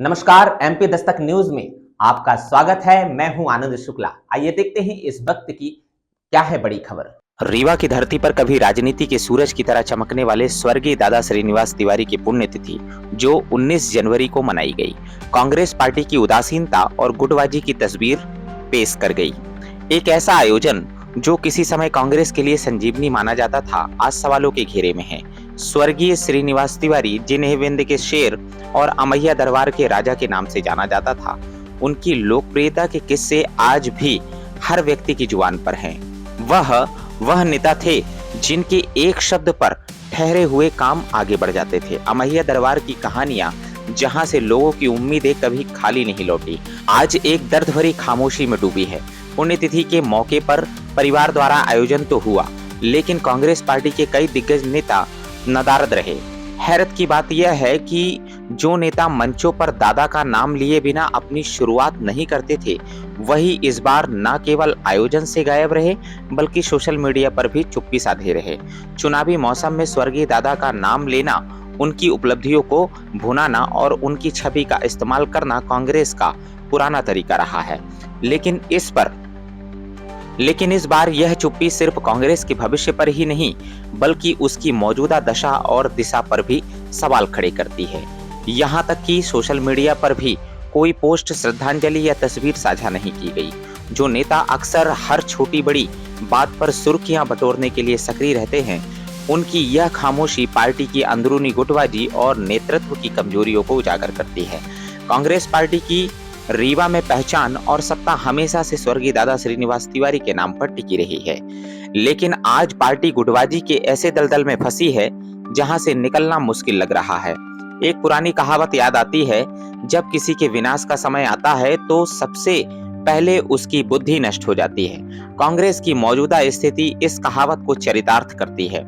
नमस्कार, MP Dastak news में आपका स्वागत है। मैं हूं आनंद शुक्ला। आइए देखते हैं इस वक्त की क्या है बड़ी खबर। रीवा की धरती पर कभी राजनीति के सूरज की तरह चमकने वाले स्वर्गीय दादा श्रीनिवास तिवारी की पुण्यतिथि जो 19 जनवरी को मनाई गई, कांग्रेस पार्टी की उदासीनता और गुटबाजी की तस्वीर पेश कर गई। एक ऐसा आयोजन जो किसी समय कांग्रेस के लिए संजीवनी माना जाता था, आज सवालों के घेरे में है। स्वर्गीय श्रीनिवास तिवारी, जिन्हें विंध्य के शेर और अमैया दरबार के राजा के नाम से जाना जाता था, उनकी लोकप्रियता के किस्से आज भी हर व्यक्ति की जुबान पर हैं। वह नेता थे जिनके एक शब्द पर ठहरे हुए काम आगे बढ़ जाते थे। अमैया दरबार की कहानियां जहां से लोगों की उम्मीदें कभी खाली नहीं लौटी, आज एक दर्द भरी खामोशी में डूबी है। पुण्यतिथि के मौके पर परिवार द्वारा आयोजन तो हुआ, लेकिन कांग्रेस पार्टी के कई दिग्गज नेता नदारद रहे। हैरत की बात यह है कि जो नेता मंचों पर दादा का नाम लिए बिना अपनी शुरुआत नहीं करते थे, वही इस बार न केवल आयोजन से गायब रहे, बल्कि सोशल मीडिया पर भी चुप्पी साधे रहे। चुनावी मौसम में स्वर्गीय दादा का नाम लेना, उनकी उपलब्धियों को भुनाना और उनकी छवि का इस्तेमाल करना कांग्रेस का पुराना तरीका रहा है। लेकिन इस बार यह चुप्पी सिर्फ कांग्रेस के भविष्य पर ही नहीं, बल्कि उसकी मौजूदा दशा और दिशा पर भी सवाल खड़े करती है। यहाँ तक कि सोशल मीडिया पर भी कोई पोस्ट, श्रद्धांजलि या तस्वीर साझा नहीं की गई। जो नेता अक्सर हर छोटी बड़ी बात पर सुर्खियां बटोरने के लिए सक्रिय रहते हैं, उनकी यह खामोशी पार्टी की अंदरूनी गुटबाजी और नेतृत्व की कमजोरियों को उजागर करती है। कांग्रेस पार्टी की रीवा में पहचान और सत्ता हमेशा से स्वर्गीय दादा श्रीनिवास तिवारी के नाम पर टिकी रही है, लेकिन आज पार्टी गुटबाजी के ऐसे दलदल में फंसी है जहां से निकलना मुश्किल लग रहा है। एक पुरानी कहावत याद आती है, जब किसी के विनाश का समय आता है तो सबसे पहले उसकी बुद्धि नष्ट हो जाती है। कांग्रेस की मौजूदा स्थिति इस कहावत को चरितार्थ करती है।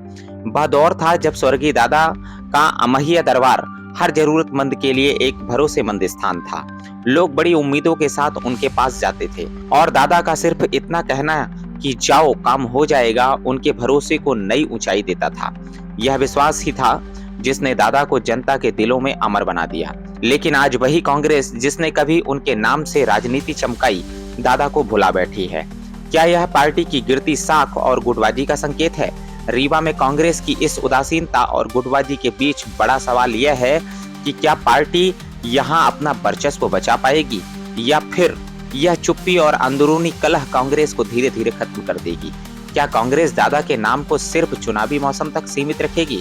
वह दौर था जब स्वर्गीय दादा का अमैया दरबार हर जरूरतमंद के लिए एक भरोसेमंद स्थान था। लोग बड़ी उम्मीदों के साथ उनके पास जाते थे और दादा का सिर्फ इतना कहना कि जाओ काम हो जाएगा, उनके भरोसे को नई ऊंचाई देता था। यह विश्वास ही था जिसने दादा को जनता के दिलों में अमर बना दिया। लेकिन आज वही कांग्रेस जिसने कभी उनके नाम से राजनीति चमकाई, दादा को भुला बैठी है। क्या यह पार्टी की गिरती साख और गुटबाजी का संकेत है? रीवा में कांग्रेस की इस उदासीनता और गुटबाजी के बीच बड़ा सवाल यह है कि क्या पार्टी यहां अपना वर्चस्व बचा पाएगी, या फिर यह चुप्पी और अंदरूनी कलह कांग्रेस को धीरे धीरे खत्म कर देगी? क्या कांग्रेस दादा के नाम को सिर्फ चुनावी मौसम तक सीमित रखेगी,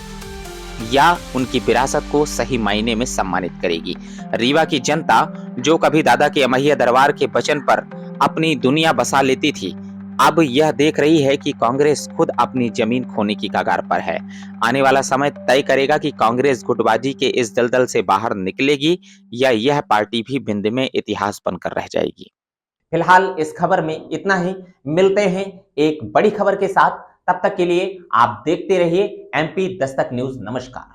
या उनकी विरासत को सही मायने में सम्मानित करेगी? रीवा की जनता जो कभी दादा के अमैया दरबार के वचन पर अपनी दुनिया बसा लेती थी, अब यह देख रही है कि कांग्रेस खुद अपनी जमीन खोने की कगार पर है। आने वाला समय तय करेगा कि कांग्रेस गुटबाजी के इस दलदल से बाहर निकलेगी या यह पार्टी भी बिंद में इतिहास बनकर रह जाएगी। फिलहाल इस खबर में इतना ही। मिलते हैं एक बड़ी खबर के साथ। तब तक के लिए आप देखते रहिए एमपी दस्तक न्यूज। नमस्कार।